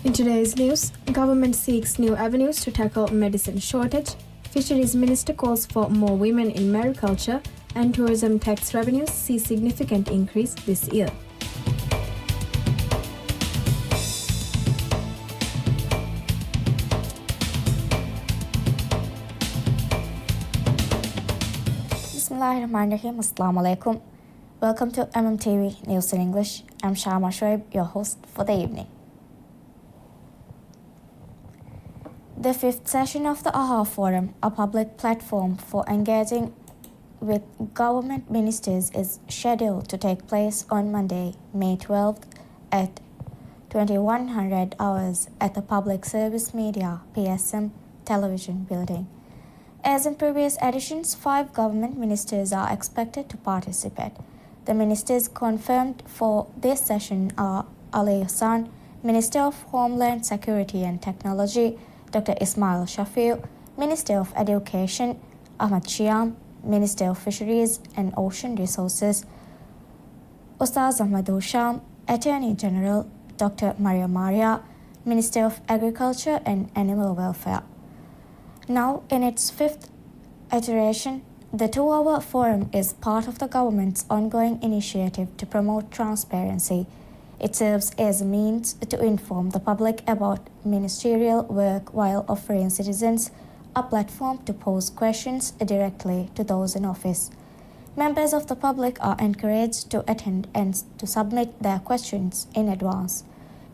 In today's news, government seeks new avenues to tackle medicine shortage, Fisheries Minister calls for more women in mariculture, and tourism tax revenues see significant increase this year. Bismillahirrahmanirrahim. Assalamu alaikum. Welcome to MMTV News in English. I'm Shama Shoaib, your host for the evening. The fifth session of the AHA Forum, a public platform for engaging with government ministers, is scheduled to take place on Monday, May 12th at 2100 hours at the Public Service Media PSM television building. As in previous editions, 5 government ministers are expected to participate. The ministers confirmed for this session are Ali Hassan, Minister of Homeland Security and Technology, Dr. Ismail Shafiu, Minister of Education, Ahmad Shiam, Minister of Fisheries and Ocean Resources, Ustaz Ahmad Sham, Attorney General, Dr. Maria Maria, Minister of Agriculture and Animal Welfare. Now, in its fifth iteration, the 2-hour forum is part of the government's ongoing initiative to promote transparency. It serves as a means to inform the public about ministerial work while offering citizens a platform to pose questions directly to those in office. Members of the public are encouraged to attend and to submit their questions in advance.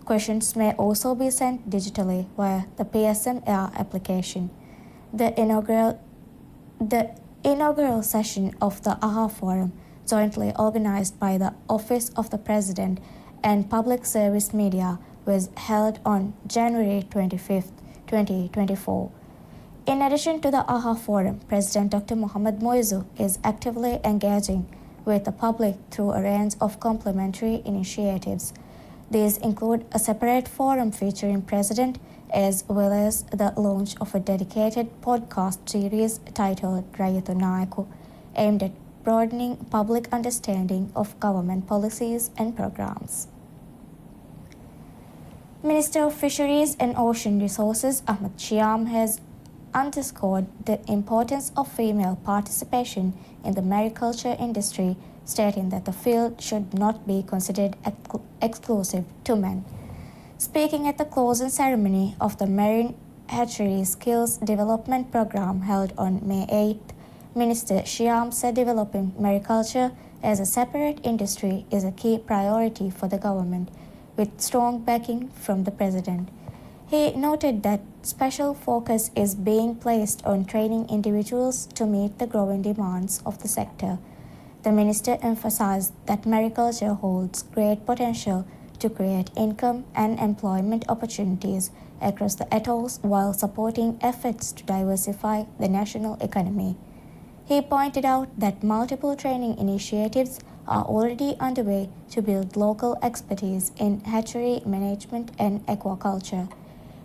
Questions may also be sent digitally via the PSM Air application. The inaugural session of the AHA Forum, jointly organized by the Office of the President and Public Service Media, was held on January 25, 2024. In addition to the AHA Forum, President Dr. Mohamed Moizu is actively engaging with the public through a range of complementary initiatives. These include a separate forum featuring President, as well as the launch of a dedicated podcast series titled Rayatu Nayaku, aimed at broadening public understanding of government policies and programs. Minister of Fisheries and Ocean Resources Ahmad Shiam has underscored the importance of female participation in the mariculture industry, stating that the field should not be considered exclusive to men. Speaking at the closing ceremony of the Marine Hatchery Skills Development Program held on May 8th, Minister Shiam said developing mariculture as a separate industry is a key priority for the government, with strong backing from the President. He noted that special focus is being placed on training individuals to meet the growing demands of the sector. The minister emphasized that mariculture holds great potential to create income and employment opportunities across the atolls while supporting efforts to diversify the national economy. He pointed out that multiple training initiatives are already underway to build local expertise in hatchery management and aquaculture.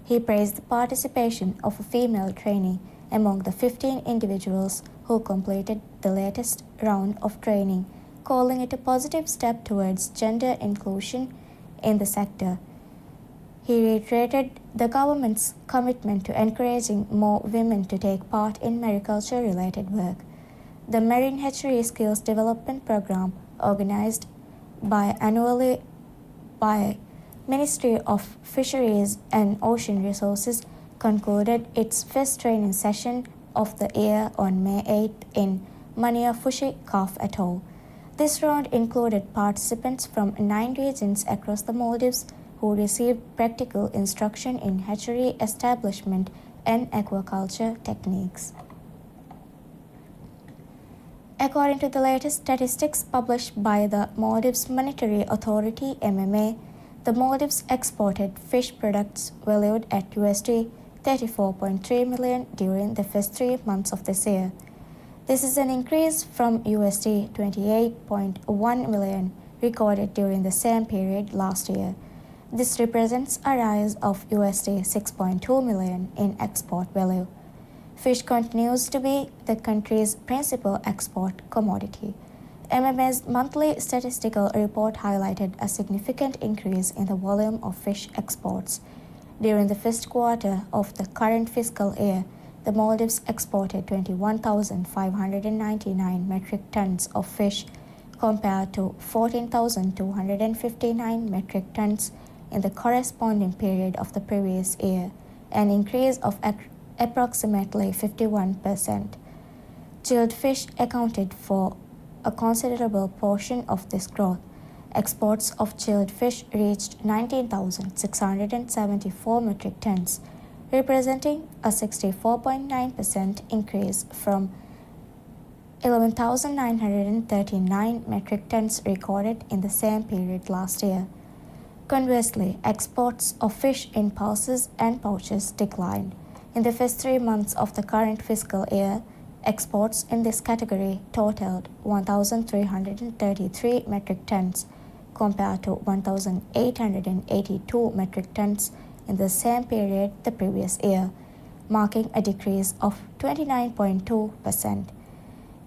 He praised the participation of a female trainee among the 15 individuals who completed the latest round of training, calling it a positive step towards gender inclusion in the sector. He reiterated the government's commitment to encouraging more women to take part in mariculture-related work. The Marine Hatchery Skills Development Program, organized annually by Ministry of Fisheries and Ocean Resources, concluded its first training session of the year on May 8th in Maniafushi Calf Atoll. This round included participants from 9 regions across the Maldives who received practical instruction in hatchery establishment and aquaculture techniques. According to the latest statistics published by the Maldives Monetary Authority (MMA), the Maldives exported fish products valued at $34.3 million during the first 3 months of this year. This is an increase from $28.1 million recorded during the same period last year. This represents a rise of $6.2 million in export value. Fish continues to be the country's principal export commodity. MMA's monthly statistical report highlighted a significant increase in the volume of fish exports. During the first quarter of the current fiscal year, the Maldives exported 21,599 metric tons of fish compared to 14,259 metric tons in the corresponding period of the previous year, an increase of approximately 51%. Chilled fish accounted for a considerable portion of this growth. Exports of chilled fish reached 19,674 metric tons, representing a 64.9% increase from 11,939 metric tons recorded in the same period last year. Conversely, exports of fish in pulses and pouches declined. In the first 3 months of the current fiscal year, exports in this category totaled 1,333 metric tons compared to 1,882 metric tons in the same period the previous year, marking a decrease of 29.2%.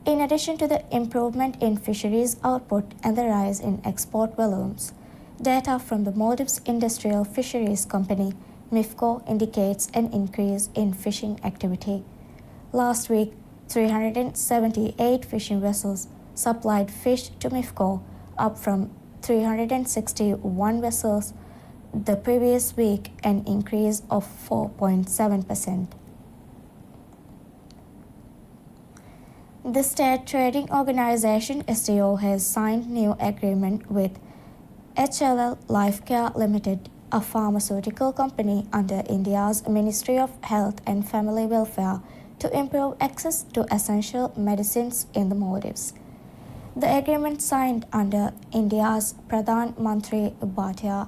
In addition to the improvement in fisheries output and the rise in export volumes, data from the Maldives Industrial Fisheries Company, MIFCO, indicates an increase in fishing activity. Last week, 378 fishing vessels supplied fish to MIFCO, up from 361 vessels the previous week, an increase of 4.7%. The State Trading Organization STO has signed new agreement with HLL Lifecare Limited, a pharmaceutical company under India's Ministry of Health and Family Welfare, to improve access to essential medicines in the Maldives. The agreement signed under India's Pradhan Mantri Bhatia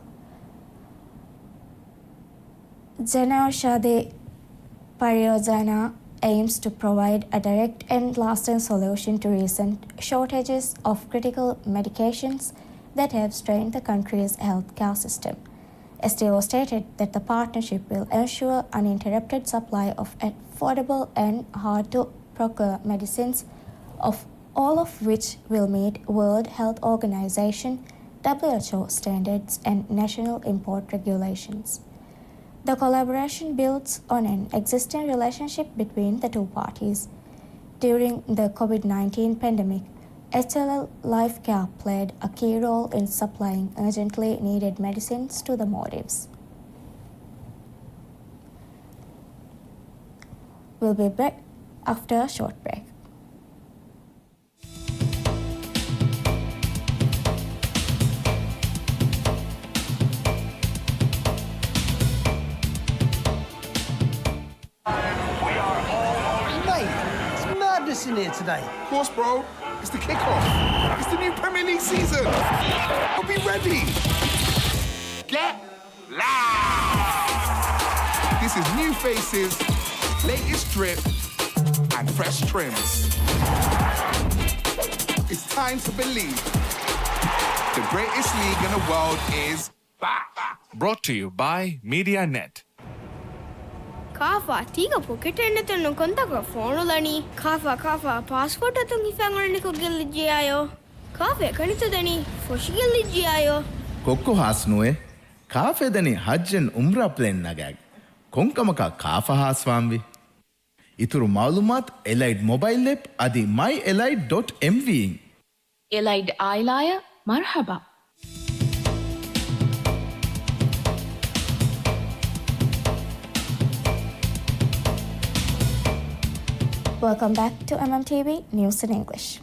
Janaushadhi Pariyojana aims to provide a direct and lasting solution to recent shortages of critical medications that have strained the country's healthcare system. STO stated that the partnership will ensure uninterrupted supply of affordable and hard-to-procure medicines, all of which will meet World Health Organization (WHO) standards and national import regulations. The collaboration builds on an existing relationship between the two parties. During the COVID-19 pandemic, HLL Lifecare played a key role in supplying urgently needed medicines to the Maldives. We'll be back after a short break. In here today. Of course, bro. It's the kickoff. It's the new Premier League season. I'll be ready. Get loud. This is new faces, latest drip, and fresh trims. It's time to believe. The greatest league in the world is back. Brought to you by MediaNet. Kafa, tiga pocket and no contact phone lani. Kafa, passport at the family giligiayo. Kafe, Kanitani, for shigiligiayo. කොක්කො හාස්නුවේ කාෆෙදනි හජ්ජන් උම්රා ප්ලෙන් නගෑග. කොංකමකා කාෆ හාස්වාම්වි. ඉතුරු මාළුමාත් එලයිඩ් mobile ලෙප් අදි myelite.mv. එලයිඩ් ආයිලාය මර්හබා. Welcome back to MMTV News in English.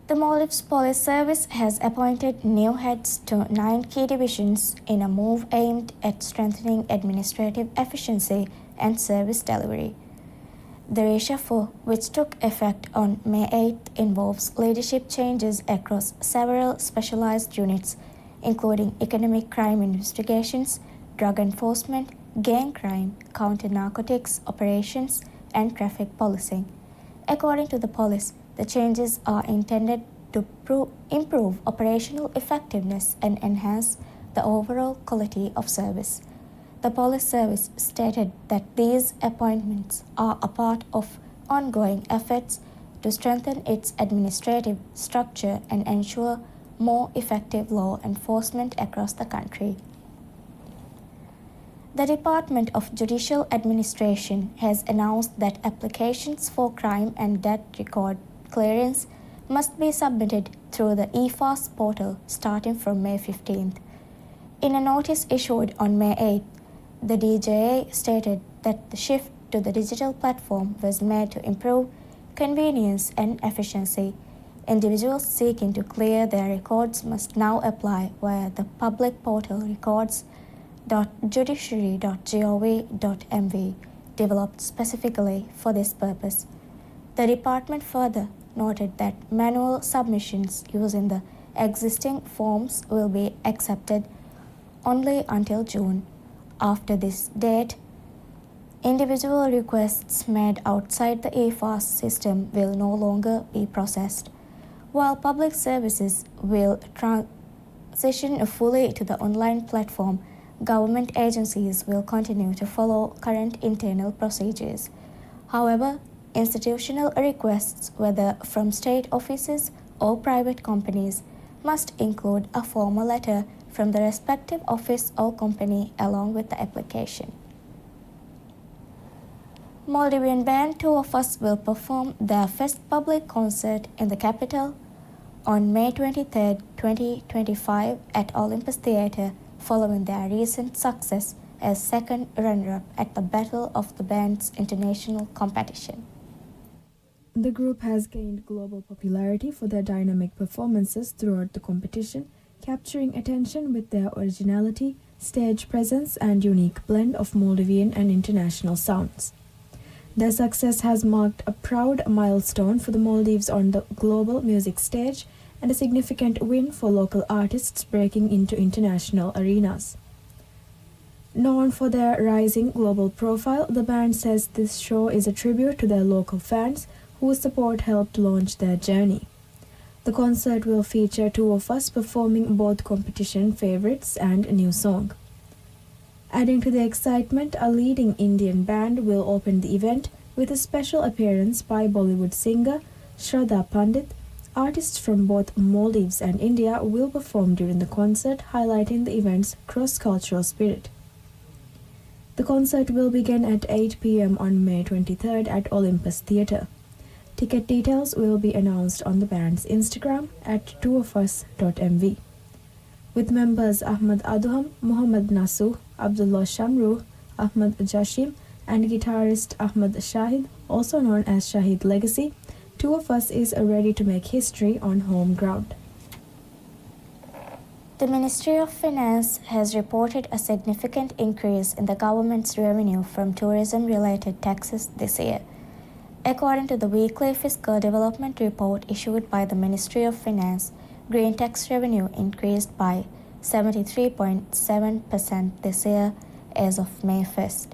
The Maldives Police Service has appointed new heads to 9 key divisions in a move aimed at strengthening administrative efficiency and service delivery. The reshuffle, which took effect on May 8th, involves leadership changes across several specialized units, including economic crime investigations, drug enforcement, gang crime, counter-narcotics operations, and traffic policing. According to the police, the changes are intended to improve operational effectiveness and enhance the overall quality of service. The police service stated that these appointments are a part of ongoing efforts to strengthen its administrative structure and ensure more effective law enforcement across the country. The Department of Judicial Administration has announced that applications for crime and death record clearance must be submitted through the EFAS portal starting from May 15th. In a notice issued on May 8th, the DJA stated that the shift to the digital platform was made to improve convenience and efficiency. Individuals seeking to clear their records must now apply via the public portal records.judiciary.gov.mv, developed specifically for this purpose. The department further noted that manual submissions using the existing forms will be accepted only until June. After this date, individual requests made outside the EFAS system will no longer be processed. While public services will transition fully to the online platform, government agencies will continue to follow current internal procedures. However, institutional requests, whether from state offices or private companies, must include a formal letter from the respective office or company along with the application. Maldivian band Two of Us will perform their first public concert in the capital on May 23, 2025 at Olympus Theatre, following their recent success as second runner-up at the Battle of the Bands International competition. The group has gained global popularity for their dynamic performances throughout the competition, capturing attention with their originality, stage presence, and unique blend of Maldivian and international sounds. Their success has marked a proud milestone for the Maldives on the global music stage and a significant win for local artists breaking into international arenas. Known for their rising global profile, the band says this show is a tribute to their local fans whose support helped launch their journey. The concert will feature Two of Us performing both competition favorites and a new song. Adding to the excitement, a leading Indian band will open the event with a special appearance by Bollywood singer Shraddha Pandit. Artists from both Maldives and India will perform during the concert, highlighting the event's cross-cultural spirit. The concert will begin at 8 p.m. on May 23rd at Olympus Theatre. Ticket details will be announced on the band's Instagram at twoofus.mv. With members Ahmad Aduham, Muhammad Nasu, Abdullah Shamru, Ahmad Jashim, and guitarist Ahmad Shahid, also known as Shahid Legacy, Two of Us is ready to make history on home ground. The Ministry of Finance has reported a significant increase in the government's revenue from tourism-related taxes this year. According to the weekly fiscal development report issued by the Ministry of Finance, green tax revenue increased by 73.7% this year as of May 1st.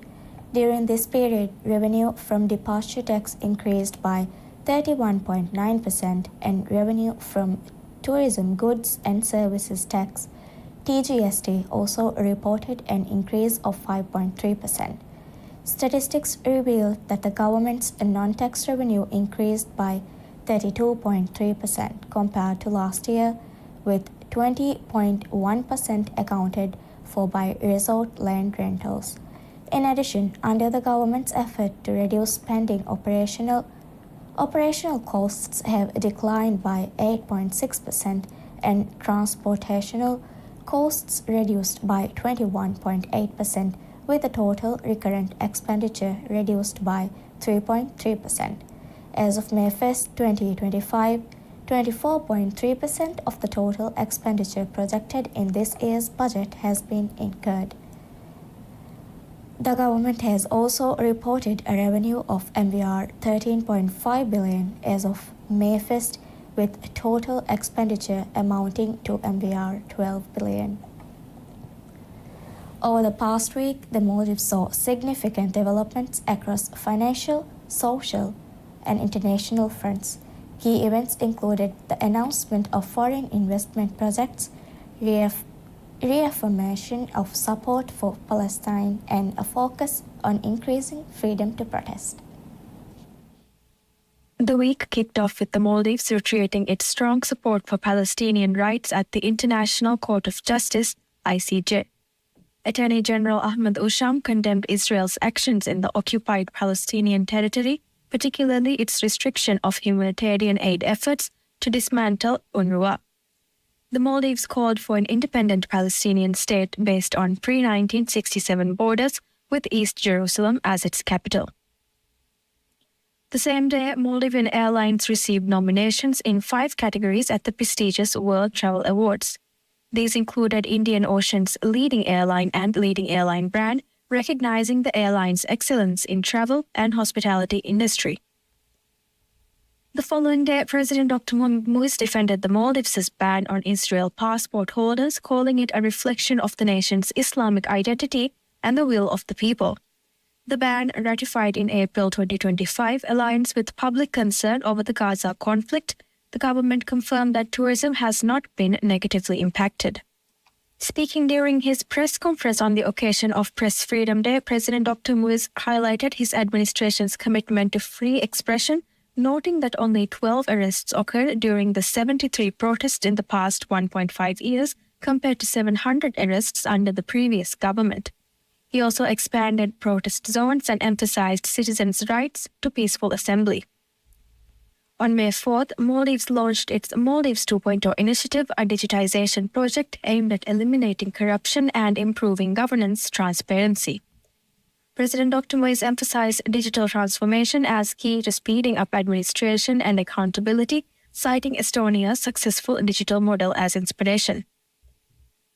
During this period, revenue from departure tax increased by 31.9% and revenue from tourism goods and services tax (TGST) also reported an increase of 5.3%. Statistics revealed that the government's non-tax revenue increased by 32.3% compared to last year, with 20.1% accounted for by resort land rentals. In addition, under the government's effort to reduce spending, operational costs have declined by 8.6% and transportational costs reduced by 21.8%, with the total recurrent expenditure reduced by 3.3%. As of May 1st, 2025, 24.3% of the total expenditure projected in this year's budget has been incurred. The government has also reported a revenue of MVR 13.5 billion as of May 1st, with total expenditure amounting to MVR 12 billion. Over the past week, the Maldives saw significant developments across financial, social, and international fronts. Key events included the announcement of foreign investment projects, reaffirmation of support for Palestine, and a focus on increasing freedom to protest. The week kicked off with the Maldives reiterating its strong support for Palestinian rights at the International Court of Justice, ICJ. Attorney General Ahmed Usham condemned Israel's actions in the occupied Palestinian territory, particularly its restriction of humanitarian aid efforts to dismantle UNRWA. The Maldives called for an independent Palestinian state based on pre-1967 borders with East Jerusalem as its capital. The same day, Maldivian Airlines received nominations in 5 categories at the prestigious World Travel Awards. These included Indian Ocean's leading airline and leading airline brand, recognizing the airline's excellence in travel and hospitality industry. The following day, President Dr. Mohamed Muiz defended the Maldives' ban on Israel passport holders, calling it a reflection of the nation's Islamic identity and the will of the people. The ban, ratified in April 2025, aligns with public concern over the Gaza conflict. The government confirmed that tourism has not been negatively impacted. Speaking during his press conference on the occasion of Press Freedom Day, President Dr. Muiz highlighted his administration's commitment to free expression, noting that only 12 arrests occurred during the 73 protests in the past 1.5 years, compared to 700 arrests under the previous government. He also expanded protest zones and emphasized citizens' rights to peaceful assembly. On May 4th, Maldives launched its Maldives 2.0 initiative, a digitization project aimed at eliminating corruption and improving governance transparency. President Dr. Muiz emphasized digital transformation as key to speeding up administration and accountability, citing Estonia's successful digital model as inspiration.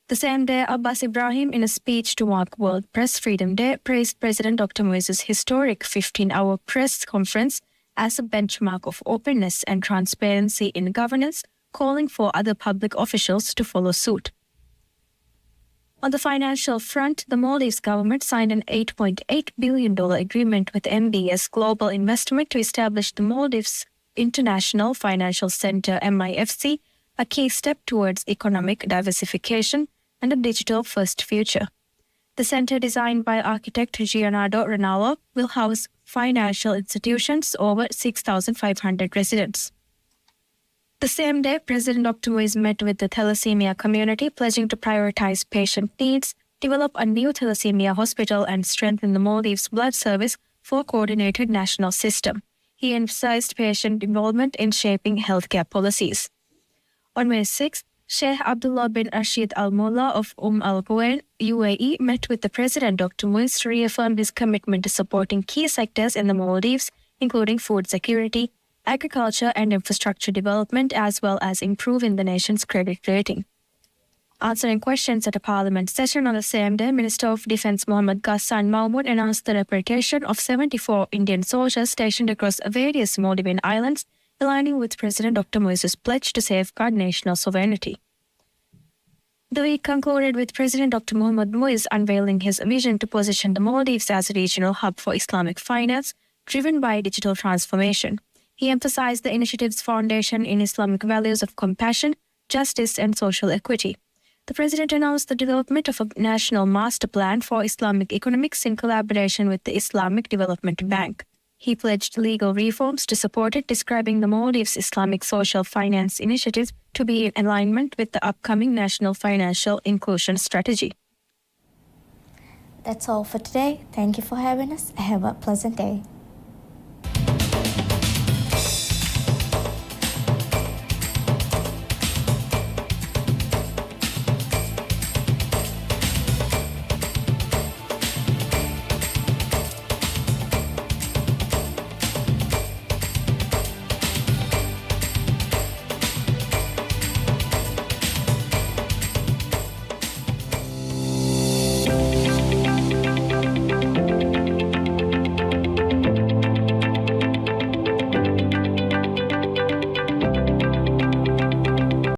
The same day, Abbas Ibrahim, in a speech to mark World Press Freedom Day, praised President Dr. Muiz's historic 15-hour press conference as a benchmark of openness and transparency in governance, calling for other public officials to follow suit. On the financial front, the Maldives government signed an $8.8 billion agreement with MBS Global Investment to establish the Maldives International Financial Center MIFC, a key step towards economic diversification and a digital-first future. The center, designed by architect Gianardo Ranallo, will house financial institutions over 6,500 residents. The same day, President Dr. Muiz met with the thalassemia community, pledging to prioritize patient needs, develop a new thalassemia hospital, and strengthen the Maldives blood service for a coordinated national system. He emphasized patient involvement in shaping healthcare policies. On May 6, Sheikh Abdullah bin Rashid Al Mullah of Al Quwain, UAE, met with the President Dr. Muiz to reaffirm his commitment to supporting key sectors in the Maldives, including food security, agriculture and infrastructure development, as well as improving the nation's credit rating. Answering questions at a parliament session on the same day, Minister of Defense Mohammad Ghassan Mahmoud announced the repatriation of 74 Indian soldiers stationed across various Maldivian islands, aligning with President Dr. Muiz's pledge to safeguard national sovereignty. The week concluded with President Dr. Mohamed Muiz unveiling his vision to position the Maldives as a regional hub for Islamic finance, driven by digital transformation. He emphasized the initiative's foundation in Islamic values of compassion, justice, and social equity. The president announced the development of a national master plan for Islamic economics in collaboration with the Islamic Development Bank. He pledged legal reforms to support it, describing the Maldives Islamic Social Finance Initiative to be in alignment with the upcoming National Financial Inclusion Strategy. That's all for today. Thank you for having us. Have a pleasant day.